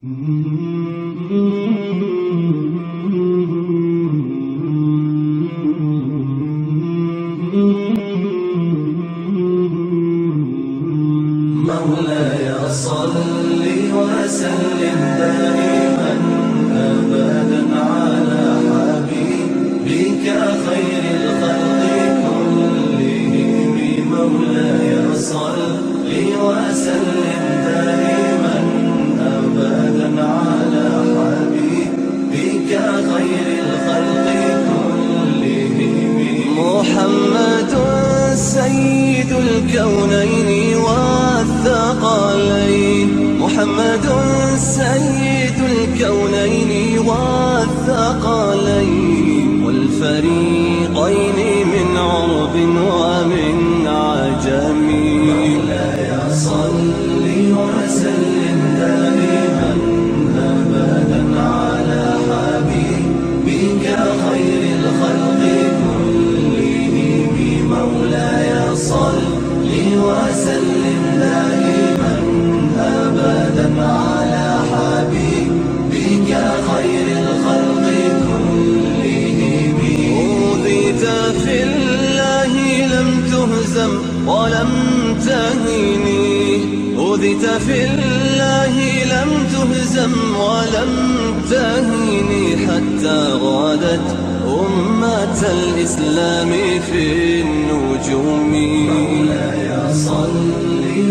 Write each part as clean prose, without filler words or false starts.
مولاي صل وسلم دائما أبدا على حبيبك خير الخلق كلهم. مولاي صل وسلم دائما أبدا على حبيبك خير الخلق كلهم. محمد سيد الكونين والثقلين، محمد سيد الكونين والثقلين والفريقين من عرب ومن عجم. مولاي صل وسلم دائما أبدا على حبيبك خير الخلق كلهم. مولاي صل وسلم دائما أبدا على حبيبك خير الخلق كلهم. أوذيت في الله لم تهزم ولم تهني، أوذيت في الله لم تهزم ولم تهني، حتى غادت أمة الإسلام في النجوم. مولاي صل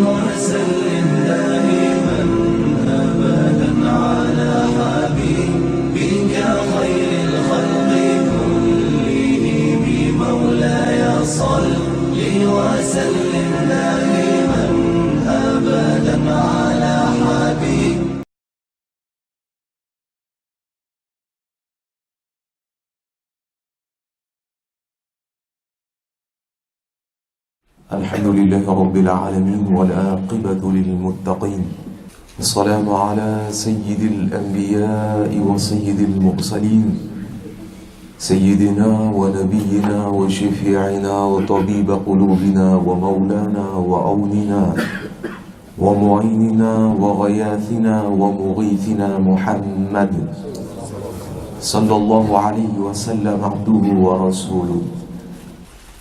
وسلم دائما أبدا على حبيبك خير الخلق كلهم. مولاي صل وسلم دائما أبدا على حبيبك. الحمد لله رب العالمين والعاقبة للمتقين. السلام على سيد الأنبياء وسيد المرسلين، سيدنا ونبينا وشفيعنا وطبيب قلوبنا ومولانا وعوننا ومعيننا وغياثنا ومغيثنا محمد صلى الله عليه وسلم عبده ورسوله.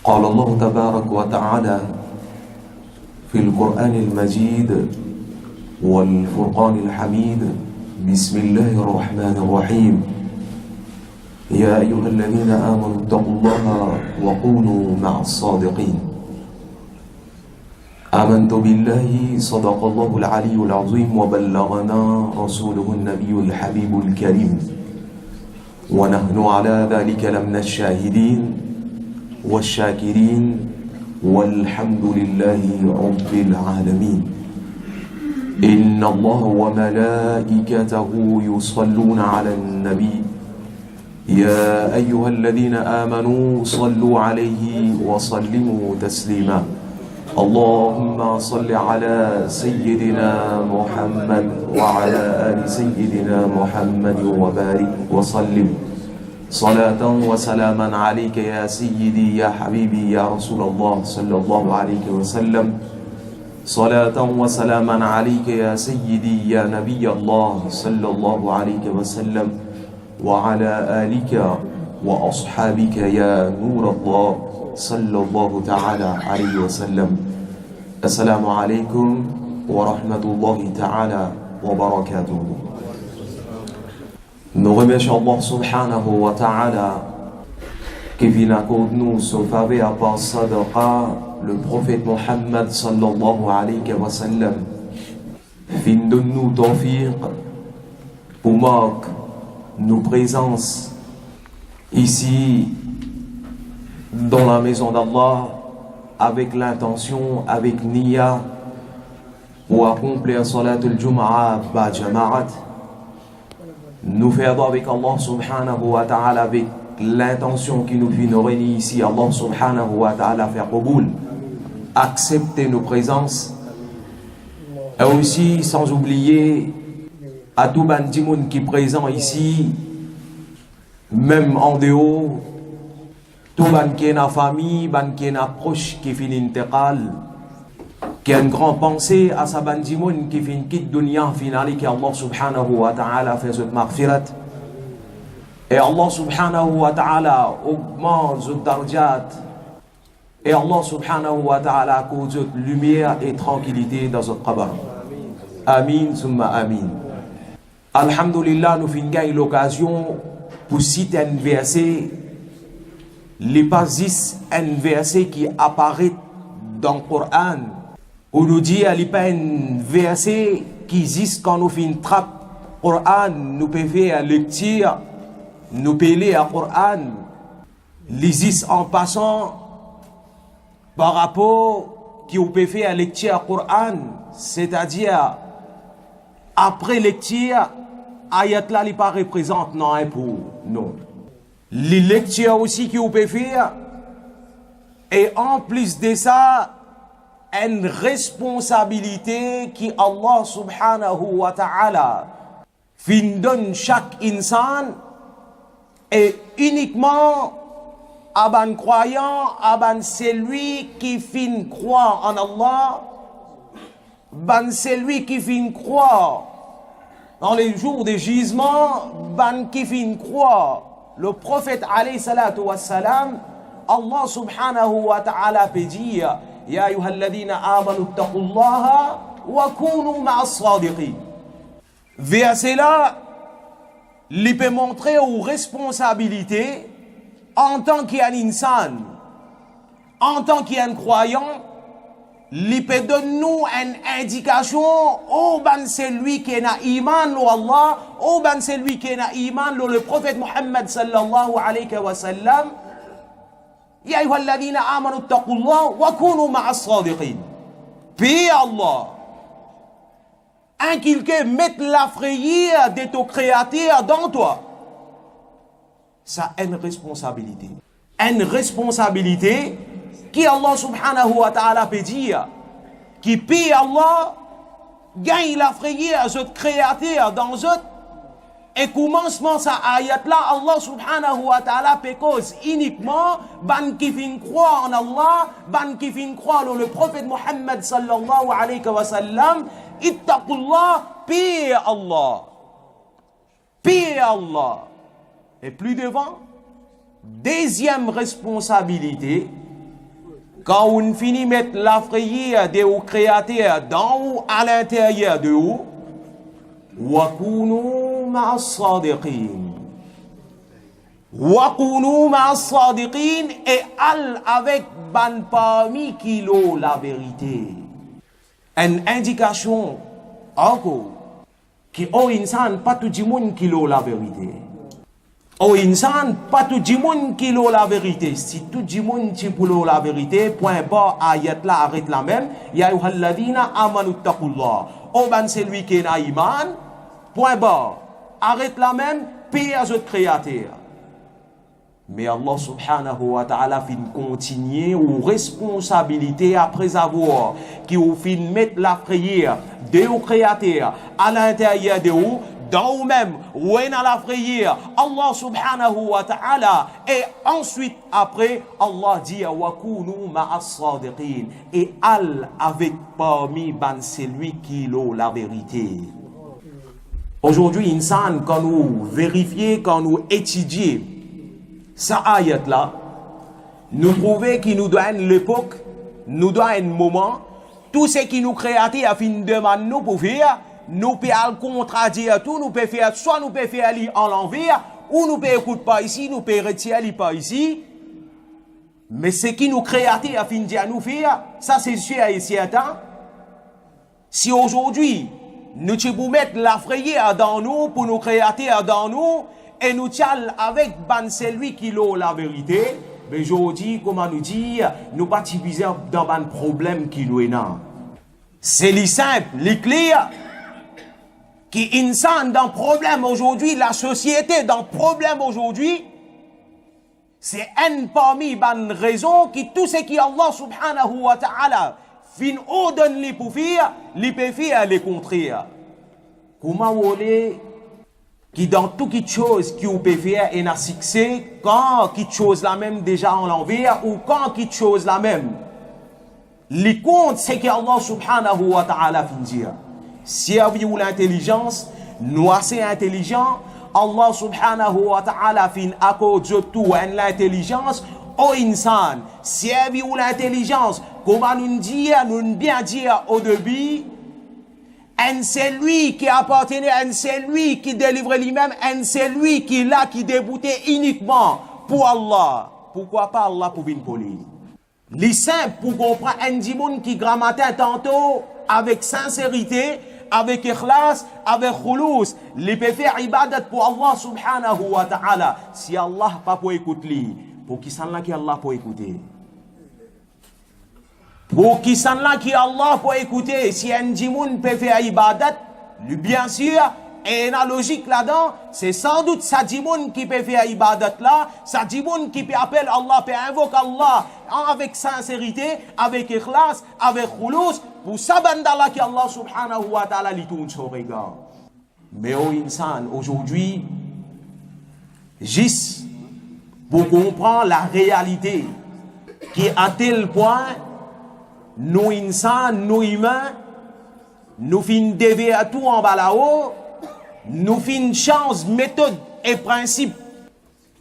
قال الله تبارك وتعالى في القرآن المجيد والفرقان الحميد: بسم الله الرحمن الرحيم. يا أيها الذين آمنوا اتقوا الله وكونوا مع الصادقين. آمنت بالله صدق الله العلي العظيم وبلغنا رسوله النبي الحبيب الكريم، ونحن على ذلك لمن الشاهدين والشاكرين والحمد لله رب العالمين. إن الله وملائكته يصلون على النبي يا أيها الذين آمنوا صلوا عليه وسلموا تسليما. اللهم صل على سيدنا محمد وعلى آل سيدنا محمد وبارك وسلم صلاة وسلاما عليك يا سيدي يا حبيبي يا رسول الله صلى الله عليه وسلم. صلاة وسلاما عليك يا سيدي يا نبي الله صلى الله عليه وسلم، وعلى آلك وأصحابك يا نور الله صلى الله تعالى عليه وسلم. السلام عليكم ورحمة الله تعالى وبركاته. Nous remercions Allah subhanahu wa ta'ala qui vient accorde-nous ce faveur par sadaqa le prophète Mohammed sallallahu alayhi wa sallam. Fin de nous tawfiq pour marquer nos présences ici dans la maison d'Allah avec l'intention, avec niya pour accomplir salat al-Jum'a ba jama'at. Nous faisons avec Allah subhanahu wa ta'ala avec l'intention qui nous fait nous réunir ici. Allah subhanahu wa ta'ala faire qaboul, accepter nos présences, et aussi sans oublier à tout bandimoun qui est présent ici, même en dehors, tout ban qui est na famille, ban qui est na proche qui finit intégrale, qui a une grande pensée à sa bandimoun qui fait une quitte dunya finale qui Allah subhanahu wa ta'ala fait cette maghfirat. Et Allah subhanahu wa ta'ala augmente cette darjat. Et Allah subhanahu wa ta'ala cause cette lumière et tranquillité dans cette qabr. Amin, summa amin. Alhamdulillah, nous finissons l'occasion pour citer un verset, les basis, un verset qui apparaît dans le Coran. On nous dit, il n'y a pas un verset qui existe quand nous faisons une trappe. Coran, nous pouvons faire lecture, nous pouvons lire le Coran, l'existe en passant par rapport qui on peut faire lecture du Coran, c'est-à-dire après lecture, ayat là il pas représente non pour nous. Les lectures aussi qui on peut faire et en plus de ça une responsabilité qui Allah subhanahu wa ta'ala donne chaque insan et uniquement à ban croyant, à ban celui qui fin croire en Allah, ban celui qui fin croire dans les jours de jugement, ban qui fin croire le prophète alayhi salatu wassalam, Allah subhanahu wa ta'ala peut dire Ya ayyuhalladhina amanu ittaqullaha wa kunu ma'as sadiqin. Verset là, il peut montrer aux responsabilités en tant qu'un insan, en tant qu'un croyant, il peut donner nous une indication, oh ben c'est lui qui a iman lo Allah, oh ben c'est lui qui a iman lo le prophète Muhammad sallallahu alayhi wa sallam. Ya ayyuhalladhina amanu ittaqullaha wa kunu ma'as sadiqin. Puis Allah, inculquer, mettre la frayeur de ton créateur dans toi. Ça a une responsabilité. Une responsabilité qui Allah subhanahu wa ta'ala peut dire, qui peut Allah gagne la frayeur à ce créateur dans eux. Et commencement sa ayat là, Allah subhanahu wa ta'ala peut cause uniquement ban qui fin croire en Allah, ban qui fin croire le prophète Muhammad sallallahu alayhi wa sallam, ittaqullah, pire Allah. Pire Allah. Et plus devant, deuxième responsabilité, quand on finit de mettre la frayeur de au créateur dans ou à l'intérieur de vous, وَكُونُوا مَعَ الصَّادِقِينَ. وَكُونُوا مَعَ الصَّادِقِينَ et al avec ban parmi qui l'ont la vérité. Une indication encore qui au insan pas tout le monde qui l'ont la vérité. Au insan pas tout le monde qui l'ont la vérité. Si tout le monde qui l'ont la vérité, point bas ayat là arrête la même. Ya ayyuhalladhina amanu ittaqullah. Au ban c'est lui qui a iman. Point bas, arrête la même, paye à ce créateur. Mais Allah subhanahu wa ta'ala fin continuer aux responsabilités après avoir qui vous fin mettre la frayeur de au créateur à l'intérieur de vous, dans vous-même, ou à la frayeur, Allah subhanahu wa ta'ala, et ensuite après, Allah dit wa kunu ma'as sadiqin, et al avec parmi ban celui qui l'a la vérité. Aujourd'hui, insan, quand nous vérifions, quand nous étudions sa ayat-là, nous trouvons qu'il nous donne l'époque, nous donne un moment, tout ce qui nous créatif a fin de demander nous pour faire, nous pouvons contradire tout, nous pouvons faire, soit nous pouvons faire en l'envers, ou nous pouvons écouter pas ici, nous pouvons retirer pas ici. Mais ce qui nous créatif a fin de nous faire, ça c'est sûr et certain. Si aujourd'hui, nous devons mettre la frayeur dans nous pour nous créer dans nous et nous tiens avec ban celui qui a la vérité. Mais aujourd'hui, comment nous dire, nous pas diviser dans un problème qui nous est là. C'est les simple, les clair, qui insan dans problème aujourd'hui, la société dans problème aujourd'hui, c'est un parmi ban raison qui tout ce qui Allah subhanahu wa ta'ala fin au donne les pour faire, les peut faire les contraires. Comment vous voulez qui dans toute chose qui vous peut faire et n'a succès quand quelque chose la même déjà en l'envers ou quand quelque chose la même Les comptes, c'est que Allah subhanahu wa ta'ala fin dire. Servi ou l'intelligence, nous assez intelligents, Allah subhanahu wa ta'ala fin accorde tout en l'intelligence au insan. Servi ou l'intelligence, comment nous dire, nous bien dire au début, et c'est lui qui appartenait, et c'est lui qui délivrait lui-même, et c'est lui qui là, qui déboutait uniquement pour Allah. Pourquoi pas Allah pour venir pour lui? Les simples pour comprendre un dimon qui grammatait tantôt avec sincérité, avec ikhlas, avec khulous, les peut faire ibadat pour Allah subhanahu wa ta'ala. Si Allah pas pour écouter, pour qui s'en là qui Allah pour écouter? Pour qui s'en là qui Allah pour écouter? Si un djimoun peut faire ibadat, bien sûr, et la logique là-dedans, c'est sans doute sa djimoun qui peut faire ibadat là, sa djimoun qui peut appeler Allah, peut invoquer Allah avec sincérité, avec ikhlas, avec khulous, pour sa bande Allah qui Allah subhanahu wa ta'ala lui tourne son regard. Mais au insan, aujourd'hui, juste pour comprendre la réalité, qui à tel point, nous insan, nous humains, nous fin dévier à tout en bas là-haut, nous fin chance, méthode et principe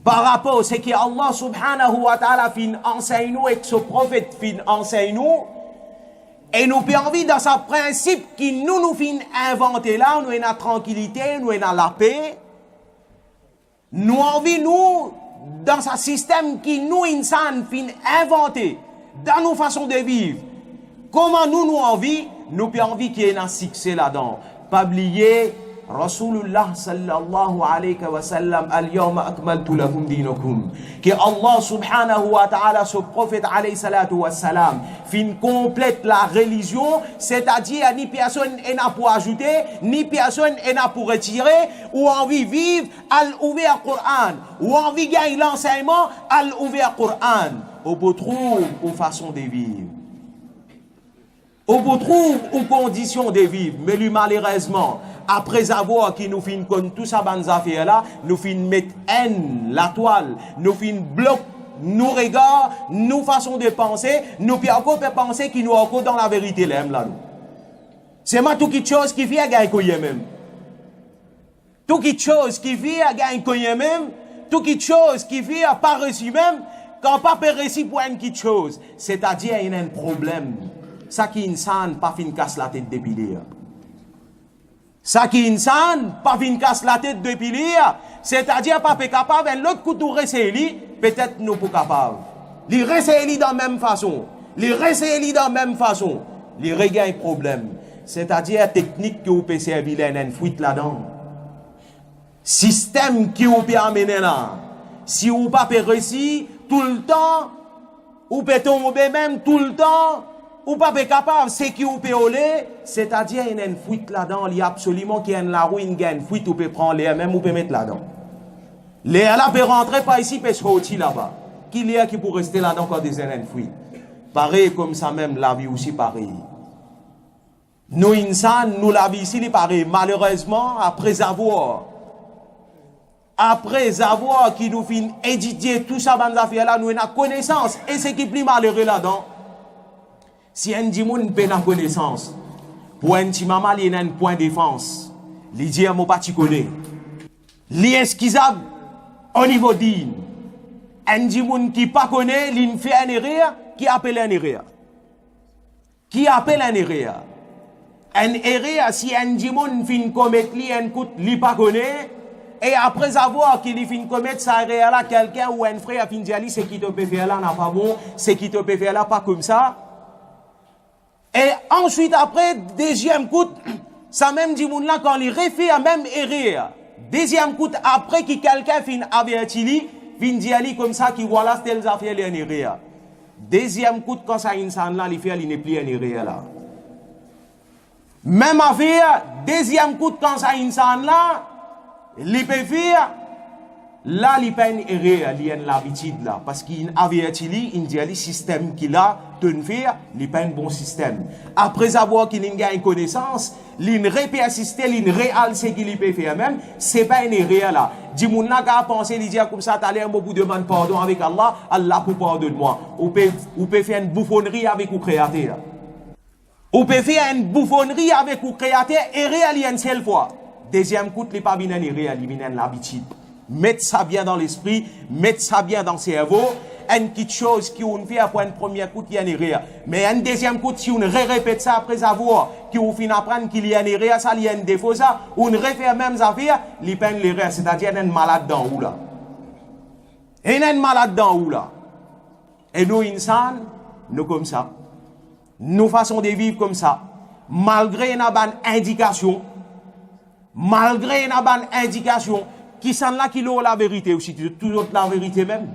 par rapport à ce que Allah subhanahu wa ta'ala fin enseigne nous et que ce prophète fin enseigne nous, et nous avons envie dans ce principe qui nous fin inventer là, nous avons la tranquillité, nous avons la paix, nous envie nous dans ce système qui nous insan fin inventé dans nos façons de vivre. Comment nous envie, nous avons envie qu'il y ait un succès là-dedans. Pas oublier, Rasulullah sallallahu alayhi wa sallam, al-yawma akmaltu lakum dinakum. Que Allah subhanahu wa ta'ala, ce prophète alayhi salatu wa salam, fin complète la religion, c'est-à-dire ni personne n'a pour ajouter, ni personne n'a pour retirer, ou envie vivre, al-ouvert Coran, ou envie gagner l'enseignement, al-ouvert Coran. On peut trouver aux façons de vivre. On peut trouver aux conditions de vivre, mais lui malheureusement, après avoir qui nous fin comme tout ça bonnes affaires là, nous fin mettre haine, la toile, nous fin bloquer nos regards, nos façons de penser, nous puis encore penser qui nous encore dans la vérité l'aime là. C'est moi tout quelque chose qui vient gagner quoi même. Tout quelque chose qui vient gagner quoi même, tout quelque chose qui vient pas reçu même, quand pas reçu pour une quelque chose, c'est-à-dire il y a un problème. Ça qui insan pas fin casse la tête depuis l'hier. Ça qui insan pas fin casse la tête depuis l'hier. C'est-à-dire pas capable l'autre coup de rester peut-être nous pas capable. Les rester dans la même façon. Les rester dans la même façon. Les regagne problème. C'est-à-dire technique que vous pouvez servir une fuite là-dedans. Système qui vous peut amener là. Si vous pas réussir tout le temps, vous pouvez tomber même tout le temps. Ou pas capable, c'est qui ou peut aller, c'est-à-dire il y a une fuite là-dedans, il y a absolument qu'il y a une la ruine, il y a une fuite, ou peut prendre l'air, même ou peut mettre là-dedans. L'air là peut rentrer par ici, peut sortir là-bas. Qu'il y a qui peut rester là-dedans quand il y a une fuite. Pareil comme ça même, la vie aussi pareil. Nous, insan, nous la vie ici, pareil. Malheureusement, après avoir qui nous fin éditer tout ça, dans affaires là, nous avons connaissance, et ce qui est plus malheureux là-dedans, si un dimoun n'a pas connaissance, pour un petit maman, il y a un point de défense. Il dit, mon pas tu connais. Il est esquissable au niveau d'in. Un dimoun qui pas connaît, il fait un erreur, qui appelle un erreur. Qui appelle un erreur. Un erreur, si un dimoun fin commettre, il pas connaît, et après avoir qu'il fin commettre sa erreur là, quelqu'un ou un frère fin dire, c'est qui te peut faire là, n'a pas bon, c'est qui te peut faire là, pas comme ça. Et ensuite, après, deuxième coup, ça même dit moun là, quand il refait la même erreur, deuxième coup, après que quelqu'un fin averti, fin dit comme ça, qui voilà, telles affaires, il y a une erreur. Deuxième coup, quand ça insan là, il fait, il n'est plus une erreur là. Même affaire, deuxième coup, quand ça insan là, il peut faire, là, il peine erreur, il y a l'habitude là, parce qu'il avait utilisé, il dit, le système qu'il a, de faire, il peine bon système. Après avoir qu'il a une connaissance, il répersister, il réalise qu'il peut faire même, c'est pas une erreur là. Dis mon n'a qu'à penser, il dit comme ça, t'allais un bout demander pardon avec Allah, Allah pour pardonne-moi. Ou peut faire une bouffonnerie avec le créateur. Ou peut faire une bouffonnerie avec le créateur et réaliser une seule fois. Deuxième coup, il n'est pas bien réaliser l'habitude. Mettre ça bien dans l'esprit, mettre ça bien dans le cerveau. Une petite chose qui on fait après un premier coup, il y a une erreur. Mais un deuxième coup, si on répète ça après avoir, qui on finit apprendre qu'il y a une erreur, ça, il y a un défaut, ça, on refait même affaire, il peine l'erreur, c'est-à-dire un malade dans ou là. Et un malade dans ou là. Et nous, insan, nous comme ça. Nous façon de vivre comme ça. Malgré une bonne indication, qui sont là qui ont la vérité aussi, toujours la vérité même.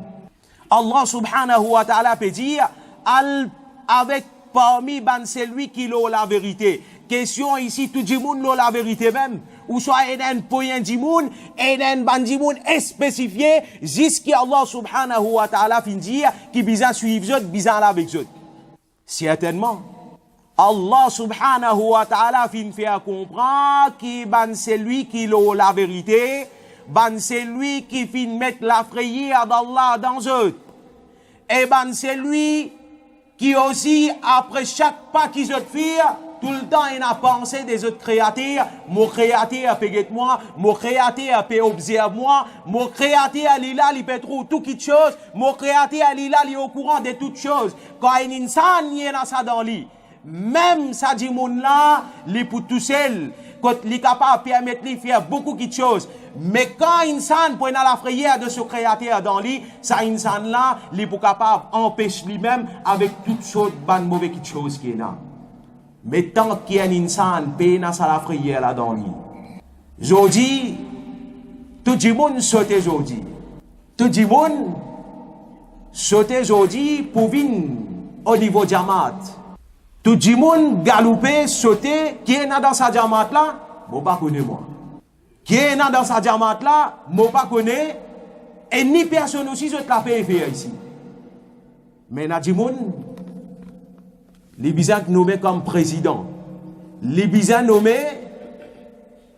Allah subhanahu wa ta'ala peut dire, avec parmi celui qui a la vérité. Question ici, tout le monde a la vérité même. Ou soit un point du monde, un ban du monde spécifié, jusqu'à Allah subhanahu wa ta'ala fin dire, qui bizarre suivre eux, bizarre avec eux. Certainement. Allah subhanahu wa ta'ala fin faire comprendre qui ban celui qui a la vérité, ban c'est lui qui fin mettre la frayeur d'Allah dans eux. Et ban c'est lui qui aussi, après chaque pas qu'ils ont fait, tout le temps il a pensé des autres créateurs. Mon créateur peut guetter moi, mon créateur peut observer moi, mon créateur il là, il peut trouver toutes les choses, mon créateur il là, il est au courant de toutes choses. Quand un insan y a ça dans lui, même ça dit mon là, il pour tout seul, quand il est capable de permettre de faire beaucoup de choses. Mais quand insan prend la frayeur de ce créateur dans lui, ça insan là, il est capable d'empêcher lui-même avec toutes sortes de mauvaises choses qu'il y a. Mais tant qu'il y a un insan peine à la frayeur là dans lui. Aujourd'hui, tout le monde saute aujourd'hui. Tout le monde saute aujourd'hui pour venir au niveau Jamaat. Tout le monde galopé, sauté, qui est dans sa Jamaat là, bon pas connaît moi. Qui est dans sa Jamaat là, moi pas connaît, et ni personne aussi je te la paye faire ici. Mais na du monde, les bizarres nommés comme président, les bizarres nommés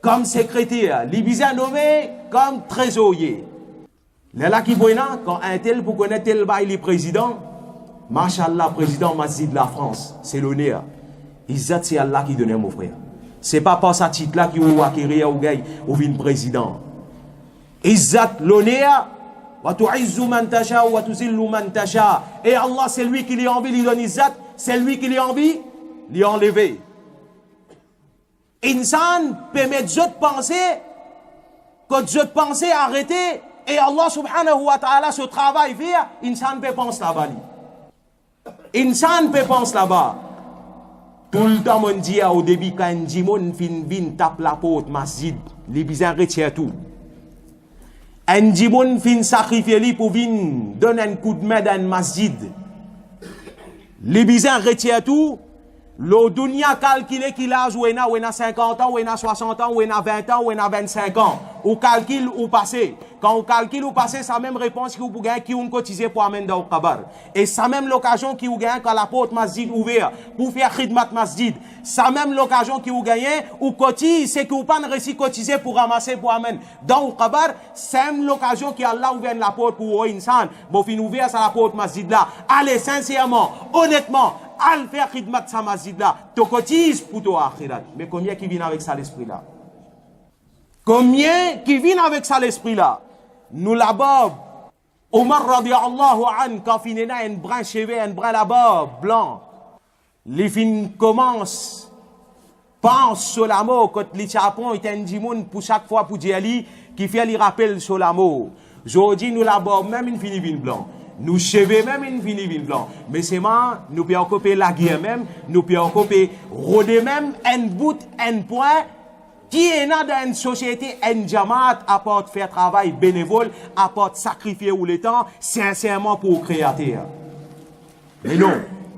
comme secrétaire, les bizarres nommés comme trésorier. Là qui voient quand un tel pour connaître tel bail les présidents, Machallah, président Masjid de la France, c'est l'honneur. Izzat, c'est Allah qui donne mon frère. C'est pas par sa titre là qui ou acquérir ou gagne ou vin président. Izzat, l'honneur, wa tu'izzu man tasha wa tuzillu man tasha. Et Allah, c'est lui qui lui envie, lui donne Izzat, c'est lui qui lui envie, lui enlever. Insan peut mettre d'autres pensées, que d'autres pensées arrêter, et Allah subhanahu wa ta'ala ce travail faire, Insan peut penser là-bas. Insan peut penser là-bas. Tout le temps, on dit au début, quand un dimon fin tape la porte, masjid, les bizarres retiennent tout. Un dimon fin sacrifier lui pour venir donner un coup de main dans un masjid. Les bizarres retiennent tout. Le dunya calculé qu'il a joué, ou il a 50 ans, ou il a 60 ans, ou il a 20 ans, ou il a 25 ans. Ou calcule ou passé. Quand on calcule ou passé, c'est la même réponse qui vous gagne qui on cotisé pour amener dans le kabar. Et c'est la même l'occasion qui vous gagne quand la porte masjid ouvert pour faire khidmat masjid. C'est la même l'occasion qui vous gagne ou cotise, c'est que vous pas réussi cotiser pour ramasser pour amener dans le kabar. C'est même l'occasion qui Allah ouvert la porte pour insan. Bon, fin ouvert ça la porte masjid là. Allez, sincèrement, honnêtement, al faire khidmat sa masjid là, tu cotises pour toi akhirat. Mais combien qui viennent avec ça l'esprit là? Combien qui viennent avec ça l'esprit là? Nous la bob. Omar radiallahu an, quand finena un brin cheveux, un brin là-bas, blanc. Les fins commencent, pense sur la mot, quand les chapons est un dimoun pour chaque fois pour dire qui fait les rappels sur la mot. Aujourd'hui, nous la bob, même une fini vin blanc. Nous cheveux même une fini vin blanc. Mais c'est moi, nous pouvons occuper la guerre même, nous pouvons occuper rôder même, un bout, un point, qui est dans une société, un jamaat, apporte faire travail bénévole, apporte sacrifier ou le temps, sincèrement pour le créateur. Mais non,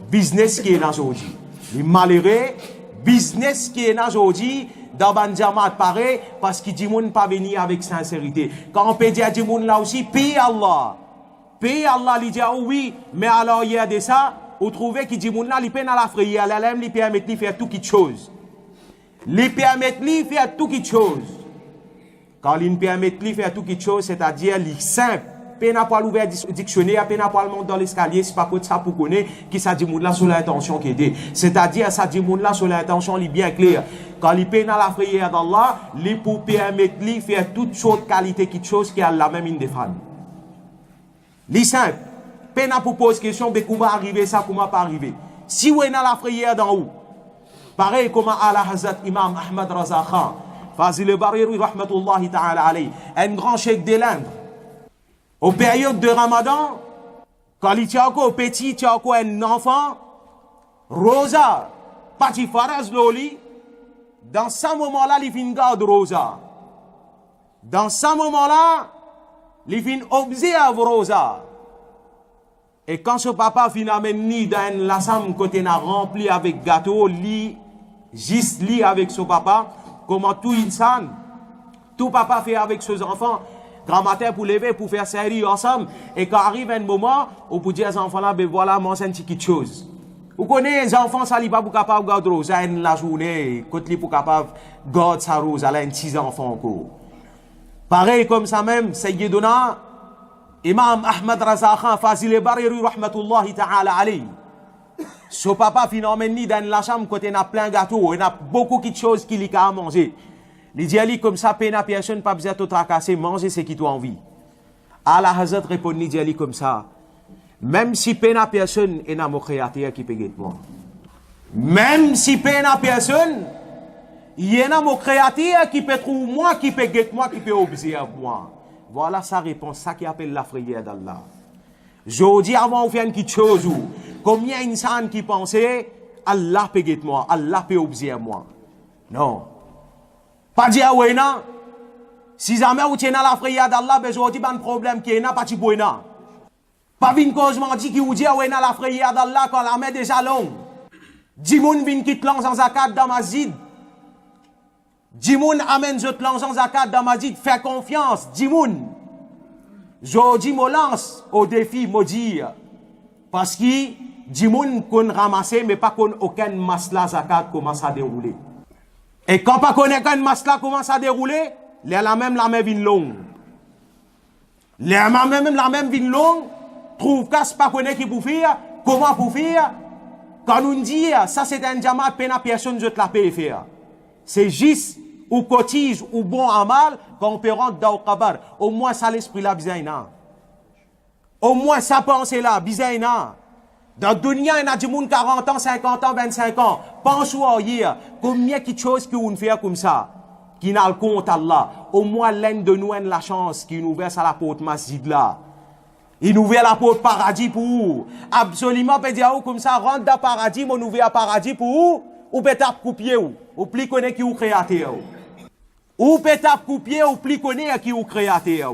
business qui est là aujourd'hui. Les malheureux, business qui est là aujourd'hui, dans ban jamaat pareil, parce qu'il dit moun pas venir avec sincérité. Quand on peut dire dit moun là aussi, paye Allah. Paye Allah, il dit oui, mais alors il y a de ça, vous trouvez qu'il dit moun là, il peine à la frayère, l'aime, il permet de faire tout quelque chose. Il permet de faire tout quelque chose. Quand il permet de faire tout quelque chose, c'est-à-dire, il simple. Peine à pas l'ouvert dictionnaire, peine à pas le monter dans l'escalier, c'est pas pour ça pour connaître qui ça dit moun là sur l'intention qui est. C'est-à-dire, ça dit moun là sur l'intention, il est bien clair. Quand il peine à la frayère d'Allah, il pour permettre de faire toute chose qualité quelque chose qui a la même indéfense. Il simple. Peine à pour poser question, mais comment arriver ça, comment pas arriver. Si vous êtes dans la frayère d'en haut, pareil comme à la Hazrat Imam Ahmad Raza Khan, Fazil Bariri rahmatullahi ta'ala alayhi, un grand cheikh de l'Inde. Aux périodes de Ramadan, quand il y a encore petit, il y a encore un enfant, Rosa, petit faraz loli, dans ce moment-là, il vient garde Rosa. Dans ce moment-là, il vient observer Rosa. Et quand ce papa vient amener dans la chambre côté n'a rempli avec gâteau, li juste li avec son papa, comment tout insan, tout papa fait avec ses enfants. Grand matin pour lever, pour faire série ensemble. Et quand arrive un moment, on peut dire aux enfants là, ben voilà, moi c'est une petite chose. Vous connaissez les enfants, ça n'est pas pour capable de garder Rosa la journée, quand ils pour capable de garder sa rose, elle a un petit enfant encore. Pareil comme ça même, Sayyiduna, Imam Ahmad Raza Khan, Fazil Bariri rahmatullahi ta'ala alayhi. Son papa finalement dans la chambre, quand il a plein de gâteaux, il a beaucoup de choses qu'il a à manger. Il dit comme ça, peine à personne, pas besoin de te tracasser, manger ce qui t'a envie. À la Hazrat répond, il dit comme ça, même si peine à personne, il y a mon créateur qui peut guetter moi. Même si peine à personne, il y a mon créateur qui peut trouver moi, qui peut guetter moi, qui peut observer moi. Voilà sa réponse, ça qui appelle la frayère d'Allah. Je dis avant de faire quelque chose, combien d'insans qui pensaient, Allah peut guetter moi, Allah peut observer moi. Non. Pas dire ouais non. Si jamais vous tenez la frayère d'Allah, ben je dis pas de problème qui est là, pas de problème. Pas une cause dit qui vous dit ouais non la frayère d'Allah quand la main déjà longue. 10 moun vinn quitte l'argent zakat dans masjid. 10 moun amène zot l'argent zakat dans masjid, fais confiance, 10 moun. Je dis me lance au défi me dire parce que 10 moun qu'on ramasser mais pas qu'on aucun masla zakat commence à dérouler. Et quand pas connaît qu'un masla commence à dérouler, la même vine longue. La même vine longue, trouve qu'à pas connaît qui pour faire, comment pour faire. Quand nous dit, ça c'est un jamaat, peine à personne je te la paye faire. C'est juste, ou cotise, ou bon à mal, quand on peut rentrer dans le kabar. Au moins ça l'esprit là, bizaïna. Au moins ça pensée là, bizaïna. Dans le dunya, il y a des gens 40 ans, 50 ans, 25 ans. Pense-vous hier, combien de choses que vous faites comme ça, qui n'a le compte Allah. Au moins l'un de nous a la chance qui nous verse à la porte masjid là. Il nous ouvre la porte paradis pour vous. Absolument, peut dire comme ça, rentre dans le paradis, mais nous ouvre le paradis pour vous. Ou peut taper coupier ou plus connaître qui vous créateur. Ou peut taper coupier ou plus connaître qui vous créateur.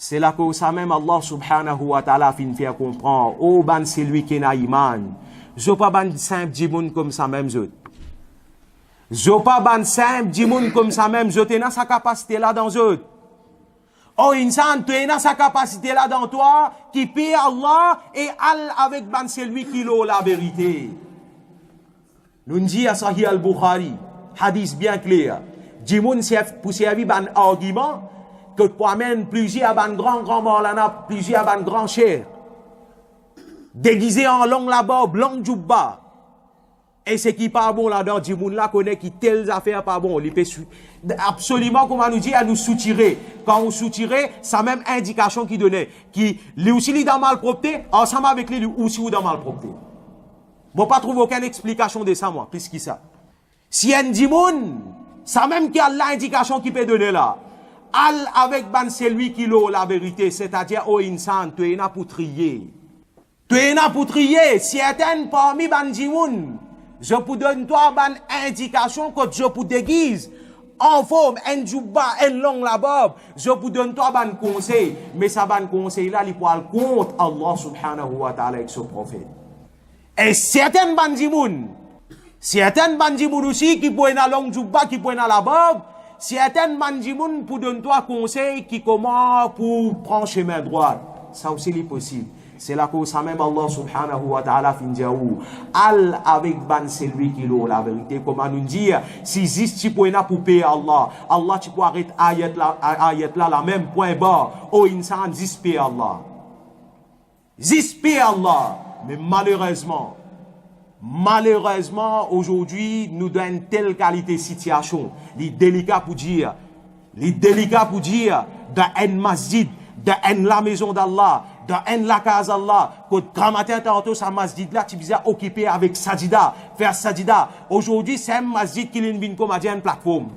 C'est là que ça même Allah subhanahu wa ta'ala fin faire comprendre. Oh ban c'est lui qui n'a iman. Je pas ban simple dimoun comme ça même je. Je pas ban simple dimoun comme ça même je. T'es dans sa capacité là dans eux. Oh insan, tu es dans sa capacité là dans toi qui paie Allah et al avec ban c'est lui qui l'a la vérité. Nous dit à Sahih al-Bukhari, hadith bien clair. Dimoun c'est pour servir ban argument. Que pour amener plusieurs ban grand morlana, plusieurs ban grand cher, déguisé en long labob, long djoubba. Et ce qui pas bon là-dedans, du monde là connaît qui telles affaires pas bon, il peut absolument comme on nous dit à nous soutirer. Quand on soutirer, ça même indication qui donnait qui lui aussi dans malpropreté, ensemble avec lui aussi dans malpropreté. Bon pas trouver aucune explication de ça moi, plus que ça. Si un dimoun, ça même qui a l'indication qui peut donner là. Al avec ban c'est lui qui l'a la vérité, c'est-à-dire au insan, tu es là pour trier. Tu es là pour trier. Certaines parmi ban dimoun, je vous donne toi ban indication que je vous déguise en forme, un djouba, un long labob. Je vous donne toi ban conseil, mais ça ban conseil là, il faut le compte Allah subhanahu wa ta'ala avec son prophète. Et certaines ban dimoun, Certaines bandimoun aussi qui pouen à long djouba, qui pouen à la barbe, certaines bandimoun pour donner toi conseil qui comment pour prendre chemin droit. Ça aussi est possible. C'est là que ça même Allah subhanahu wa ta'ala fin diaou. Al avec ban celui qui l'a la vérité. Comment nous dire, si juste tu peux pour payer Allah, Allah tu peux arrêter ayat là, la même point bas. Oh insan, juste payer Allah. Juste payer Allah. Mais malheureusement, aujourd'hui, nous donnons une telle qualité de situation. Les délicats pour dire, dans un masjid, dans la maison d'Allah, dans la case d'Allah, que grand matin, tantôt, sa masjid là, tu viens occupé avec sajida, faire sajida. Aujourd'hui, c'est un masjid qui vient comme une plateforme.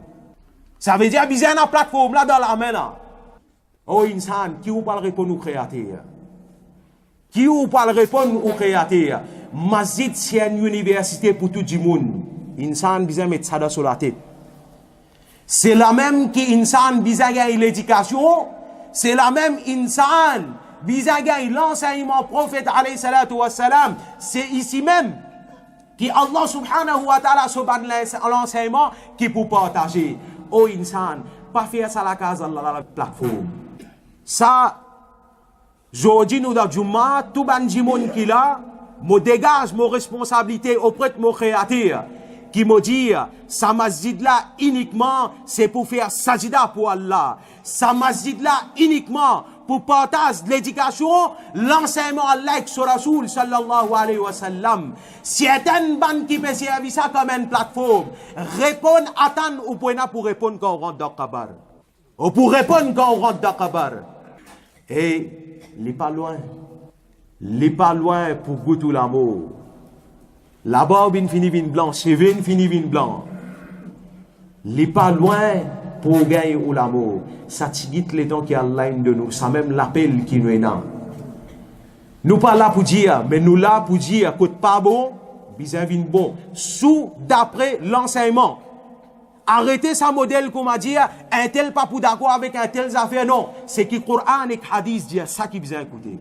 Ça veut dire, bizarre une plateforme là dans la main là. Oh, insan, qui vous parle répondre au créateur? Qui vous parle répondre au créateur? Masjid, c'est une université pour tout le monde. Insan, bizarre mettre ça sur la tête. C'est la même qui insan, bizarre l'éducation. C'est la même insan, bizarre l'enseignement prophète alayhi salatu wassalam. C'est ici même qui Allah subhanahu wa ta'ala se bat l'enseignement qui pour partager. Oh insan, pas faire ça la case dans la plateforme. Ça, aujourd'hui nous dans Juma, tout bandimon qui là, me dégage mon responsabilité auprès de mon créateur, qui me dit, sa masjid là uniquement, c'est pour faire sajida pour Allah. Sa masjid là uniquement pour partager l'éducation, l'enseignement Allah avec son Rasoul sallallahu alayhi wa sallam. Certaines bandes qui peuvent servir ça comme une plateforme, répondent, attendent ou pour répondre quand on rentre dans le kabar. Ou pour répondre quand on rentre dans le kabar. Et, il n'est pas loin pour goûter l'amour. La barbe finit vin blanc, cheveux finit vin blanc. Il n'est pas loin pour gagner l'amour. Ça tigite les temps qui a l'aime de nous. Ça même l'appel qui nous est là. Nous pas là pour dire, mais nous là pour dire que pas bon, bizarre vin bon. Sous d'après l'enseignement. Arrêtez sa modèle comme a dit, un tel pas pour d'accord avec un tel affaire. Non, c'est que le Coran et le Hadith disent ça qui vient écouter.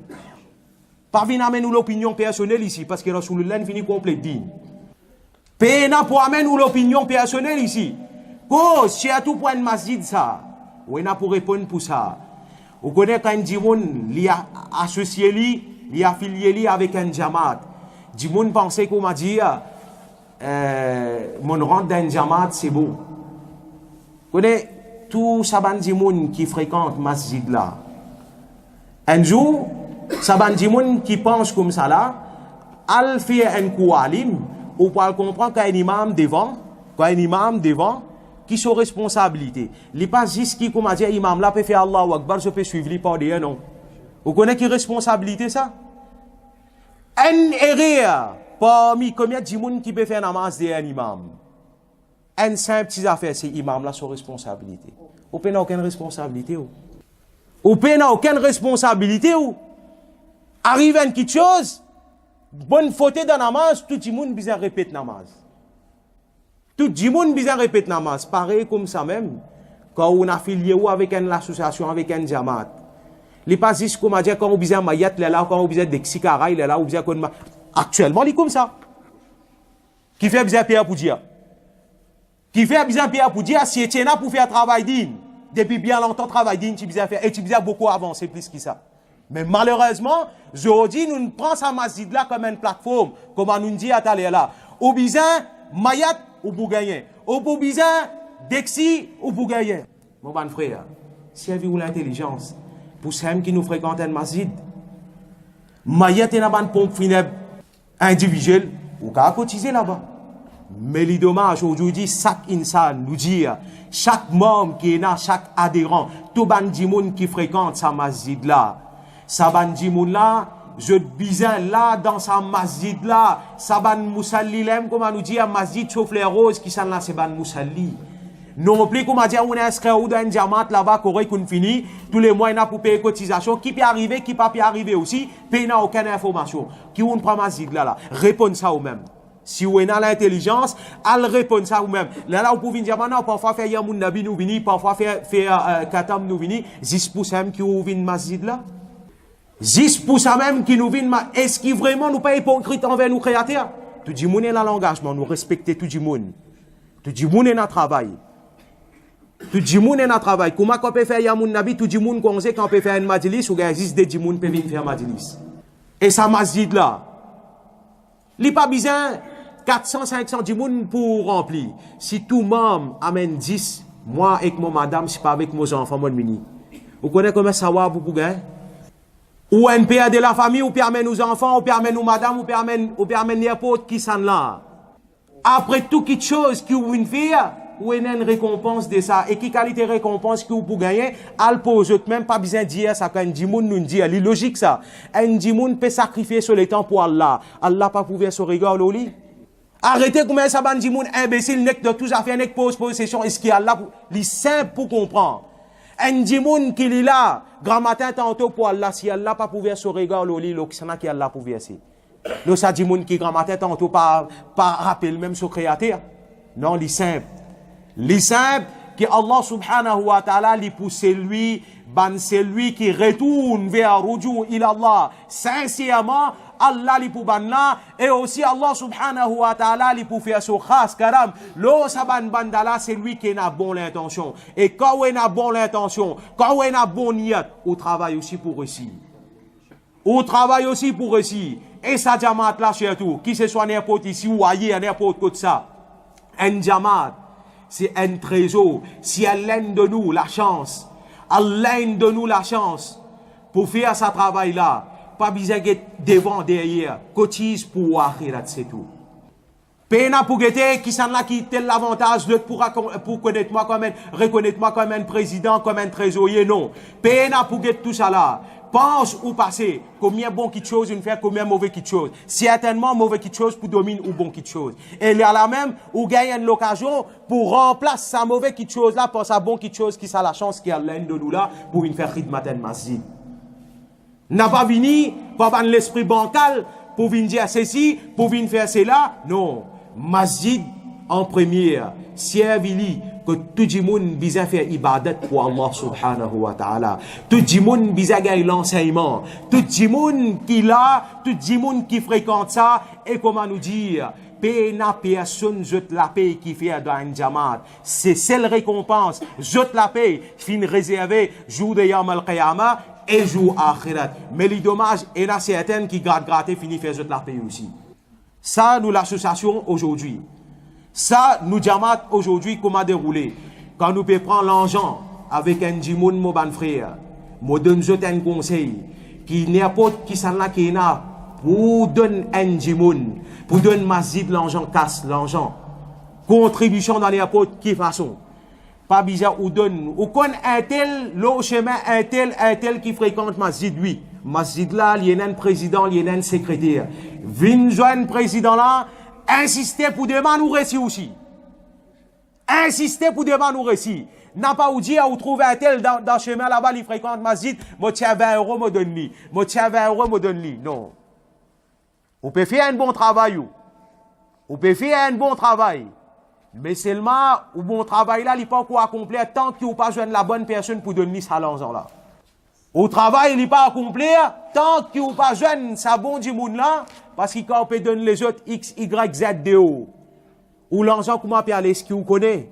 Pas venir amener nous l'opinion personnelle ici, parce que Rasulullah finit complet dit. Pena pour amener nous l'opinion personnelle ici. Ko, si à tout point de masjid ça, ou on a pour répondre pour ça. Vous connaissez quand Dimoun, il a associé lui, il a affilié avec un jamaat. Dimoun pensait qu'on m'a dit, mon rentre dans un jamaat, c'est bon. Vous connaissez tout Saban Dimoun qui fréquente masjid là. Un jour, Saban Dimoun qui pense comme ça là, al fait un coup alim, ou pour comprendre qu'un imam devant, qui sont responsabilités. Il n'est pas juste qui, comme a dit, imam là peut faire Allahu Akbar, je peux suivre lui par derrière, non. Vous connaissez qui responsabilité ça? Un erreur parmi combien de gens qui peut faire namaz derrière un imam? Un simple petit affaire, c'est imam là, son responsabilité. Vous n'avez aucune responsabilité. Vous n'avez aucune responsabilité. Arrive à quelque chose, bonne faute dans namaz, tout le monde bizarre répète namaz. Tout le monde bizarre répète namaz. Pareil comme ça même, quand on a affilié avec une association, avec un jamaat. Il n'est pas juste comme à dire quand on bizarre mayat, là, quand on bizarre d'exikara, là, on bizarre comme actuellement, il est comme ça. Qui fait bizarre pierre pour dire. Qui fait bizarre pierre pour dire, si tu es là pour faire travail digne, depuis bien longtemps, travail digne, tu bizarre faire, et tu bizarre beaucoup avancé plus que ça. Mais malheureusement, aujourd'hui, nous prenons sa masjid là comme une plateforme, comme on nous dit à Talia là. Ou bizarre, mayat, ou pour gagner. Ou pour bizarre, dexi, ou pour gagner. Mon bon frère, si vous avez l'intelligence, pour ceux qui nous fréquentent un masjid, mayat est une pompe funèbre individuelle, ou qu'à cotiser là-bas. Mais les dommages aujourd'hui, chaque insan nous dit, chaque membre qui est là, chaque adhérent, tout bandimoun qui fréquente sa masjid là, sa bandimoun là, je bizarre là dans sa masjid là, sa ban moussalli l'aime, comme on nous dit, à masjid chauffe les roses qui sont là, c'est ban moussalli. Non plus, comme on dit, on est inscrit dans un diamant là-bas, qu'on finit, tous les mois, il y a pour payer cotisation, qui peut arriver, qui peut pas arriver aussi, paye n'a aucune information. Qui on prend masjid là, répondez ça ou même. Si vous avez l'intelligence, elle répond ça vous-même. Là, vous pouvez dire, non, parfois faire Yamoun Nabi nous vini, parfois faire Katam nous vini, 10% qui nous viennent masjid là. 10% même qui nous viennent, est-ce que vraiment nous pas hypocrite envers nos créateurs? tout le monde est dans l'engagement, nous respectons tout le monde. Tout le monde est dans le travail. Tout le monde est dans le travail. Comment on peut faire Yamoun Nabi, tout le monde connaît qu'on peut faire une majlis ou qu'il existe des gens qui peuvent faire majlis. Et ça masjid là, il n'y a pas besoin 400, 500 personnes pour remplir. Si tout le monde amène 10, moi avec mon madame, je ne suis pas avec mes enfants, mon mini. Vous connaissez comment ça va pour gagner? Ou un père de la famille, ou permet nos enfants, ou permet nos madame, ou permet n'importe qui s'en là. Après tout quelque chose que vous faire, ou une récompense de ça. Et qui qualité récompense que vous pouvez gagner, al pose même pas besoin de dire ça quand un dimoun nous dit, c'est logique ça. Un dimoun peut sacrifier sur le temps pour Allah. Allah pas pouvait se regarder au lit. Arrêtez comment ça ban dimoun imbécile nek de tous affaires nek pose possession. Est-ce qu'il y a Allah li simple pour comprendre. Un dimoun qui est là, grand matin tantôt pour Allah, si Allah pas pouvait se regarder au lit, l'oxana qui Allah pouvait essayer. Nous ça dimoun qui grand matin tantôt pas rappel même sur créateur. Non, li simple. Les simple que Allah subhanahu wa ta'ala li pousse lui, c'est lui qui retourne vers Rujou il Allah. Sincèrement, Allah li pou ban là, et aussi Allah subhanahu wa ta'ala li pou faire son khas karam. Lo saban bandala, c'est lui qui a bon l'intention. Et quand on a bon l'intention, quand on a bon niyat, on travaille aussi pour réussir. On travaille aussi pour réussir. Et ça jamaat là surtout, qui se soit n'importe ici ou ailleurs, n'importe côté ça. Un jamaat, c'est un trésor. Si Allah de nous la chance, Allah de nous la chance pour faire ce travail-là, pas besoin d'être devant, derrière, cotise pour akhirat, c'est tout. Pena pour guetter, qui s'en a qui tel l'avantage pour connaître moi comme reconnaître moi comme un président, comme un trésorier, non. Pena pour guetter tout ça là. Pense ou passer, combien bon quelque chose, une faire combien mauvais quelque chose. Certainement mauvais quelque chose pour dominer ou bon quelque chose. Et il y a là même, ou gagne l'occasion pour remplacer sa mauvais quelque chose là par sa bon quelque chose qui a la chance qui a l'un de nous là pour une faire khidmat en masjid. N'a pas venu, pas ban l'esprit bancal pour venir dire ceci, pour venir faire cela. Non. Masjid en première. Servili que tout le monde besoin faire ibadat pour Allah subhanahu wa ta'ala. Tout le monde besoin gagner l'enseignement. Tout le monde qui l'a, tout le monde qui fréquente ça. Et comment nous dire, pena personne jette la paix qui fait dans un jamaat. C'est celle récompense. Jette la paix, fin réservée, jour de Yawm al-Qiyamah et jour akhirat. Mais les dommages, il y en a certaines qui gratter, finit faire jette la paix aussi. Ça, nous l'association aujourd'hui. Ça, nous jamaat aujourd'hui, comment dérouler. Quand nous pouvons prendre l'argent avec un djimoun, mon ban frère, nous donne un conseil, qui n'importe qui s'en a qui n'a, pour donner un djimoun, pour donner masjid l'argent, casse l'argent, contribution dans n'importe qui façon. Pas bizarre, ou donne, ou qu'on un tel, le chemin, un tel qui fréquente masjid, oui. Masjid là, il y a un président, il y a un secrétaire. Vin joindre président là, insister pour demander ou récit aussi. Insister pour demander ou récit. N'a pas ou dire ou trouver un tel dans le chemin là-bas, il fréquente masjid, moi tiens 20 €, me donne lui. Moi tiens 20 €, me donne lui. Non. On peut faire un bon travail. On peut faire un bon travail. Mais seulement, au bon travail là, il n'est pas encore accompli tant qu'il n'y a pas joindre la bonne personne pour donner ça l'argent là. Au travail, il n'est pas accompli tant qu'il n'y a pas joindre sa bon du monde là, parce qu'il peut donner les autres X, Y, Z, D, O. Ou l'argent, comment peut aller, est-ce qu'il vous connaît?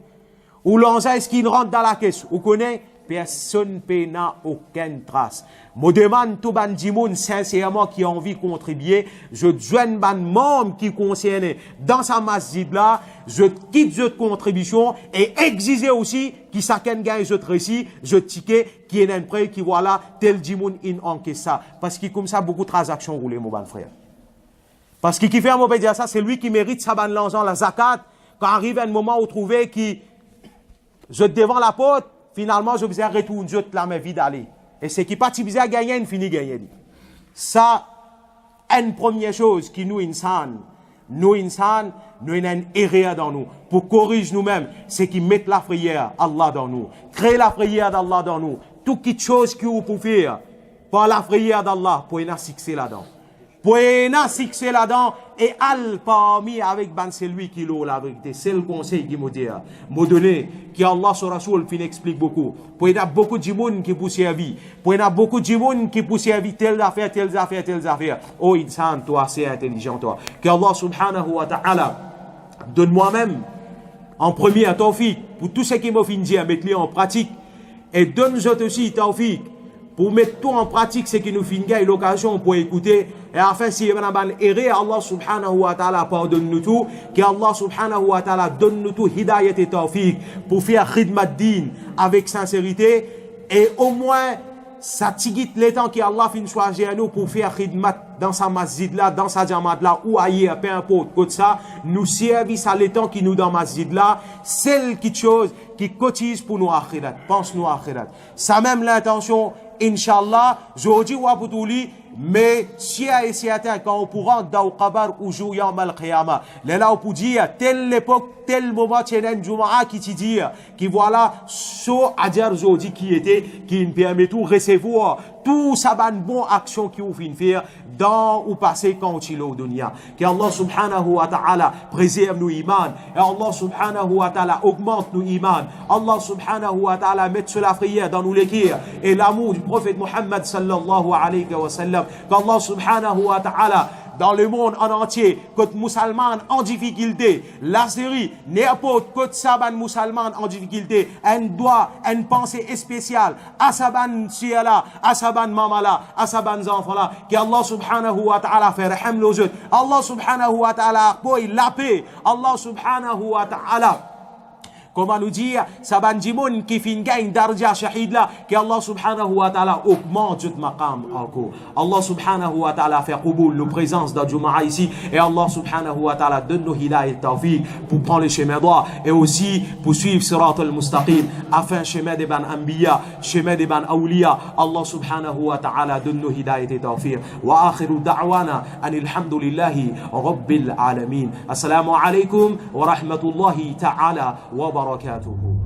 Ou l'argent, est-ce qu'il rentre dans la caisse? Vous connaissez? Personne n'a aucune trace. Je demande tout ban dimoun sincèrement qui a envie de contribuer. Je joins ban membre qui concerne dans sa masjid là. Je quitte cette contribution et exiger aussi qui chacun gagne ce récit, je ticket qui est un prêt qui voilà tel dimoun in encaisse ça. Parce que comme ça beaucoup de transactions roulent mon bon frère. Parce que qui fait un mauvais dire ça, c'est lui qui mérite sa ban l'argent, la zakat. Quand arrive un moment où trouver qui je devant la porte. Finalement, je vous ai retourné la main vide d'aller. Et c'est qui pas à gagner, une fini gagner. Ça, une première chose qui nous insan, nous avons une erreur dans nous. Pour corriger nous-mêmes, c'est qui mettent la prière Allah dans nous. Créer la prière d'Allah dans nous. Toute chose que vous pouvez faire par la prière d'Allah, pour y fixer là-dedans. Pour succès là-dedans, et al parmi avec ban c'est lui qui l'a la vérité. C'est le conseil qui m'a dit, m'a donné, qui Allah sur Rasoul fin explique beaucoup. Pour il y a beaucoup de monde qui pousse à vie. Pour il y a beaucoup de monde qui pousse à vie telles affaires, telles affaires, telles affaires. Oh insan, toi, c'est intelligent, toi. Que Allah subhanahu wa ta'ala donne moi-même en premier un tawfiq pour tout ce qui m'a fin dire, mettre-les en pratique. Et donne-nous aussi tawfiq pour mettre tout en pratique, ce qui nous fait l'occasion pour écouter. Et enfin, si on a erré, Allah subhanahu wa ta'ala pardonne-nous tout. qu'Allah subhanahu wa ta'ala donne-nous tout hidayat et tawfiq pour faire khidmat din avec sincérité. Et au moins, ça tigite les temps qu'Allah fin choisir à nous pour faire khidmat dans sa masjid là, dans sa jamaat là, ou ailleurs, peu importe, comme ça, nous service à les temps qui nous dans masjid là, celle qui chose qui cotise pour nous akhirat, pense nous akhirat. Ça même l'intention, Inch'Allah, je dis wa poutouli, mais si et certain quand on pourra dans qabar ou jou yawm al-qiyamah, là on peut dire telle l'époque, tel moment tienen Jumaa qui te dit qui voilà so adjar jodi qui était qui nous permet tout recevoir tout ça bonne action qui ou fin faire dans ou passer quand tu l'au dunya. Que Allah subhanahu wa ta'ala préserve nos iman et Allah subhanahu wa ta'ala augmente nos iman. Allah subhanahu wa ta'ala mette sur la prière dans nos l'écrire et l'amour du prophète Muhammad sallallahu alayhi wa sallam. Qu'Allah subhanahu wa ta'ala dans le monde en entier, côté musulman en difficulté, la série, n'importe côté saban musulman en difficulté, un doigt, une pensée spéciale, à saban siala, à saban mamala, à saban enfants là, qu'Allah subhanahu wa ta'ala fait rahim les autres. Allah subhanahu wa ta'ala pour la paix. Allah subhanahu wa ta'ala comment nous dire, ça ban dimon qui fin gagne darja shahid là, que Allah subhanahu wa ta'ala augmente notre maqam encore. Allah subhanahu wa ta'ala fait qouboul nos présences dans Jumaa ici, et Allah subhanahu wa ta'ala donne nos hidayah et tawfiq pour prendre le chemin droit, et aussi pour suivre sirat al-mustaqim, afin chemin des ban anbiya, chemin des ban awliya. Allah subhanahu wa ta'ala donne nos hidayah et tawfiq. Wa akhiru da'wana anil hamdulillahi rabbil alamin. Assalamu alaikum wa rahmatullahi ta'ala wa barakatuhu.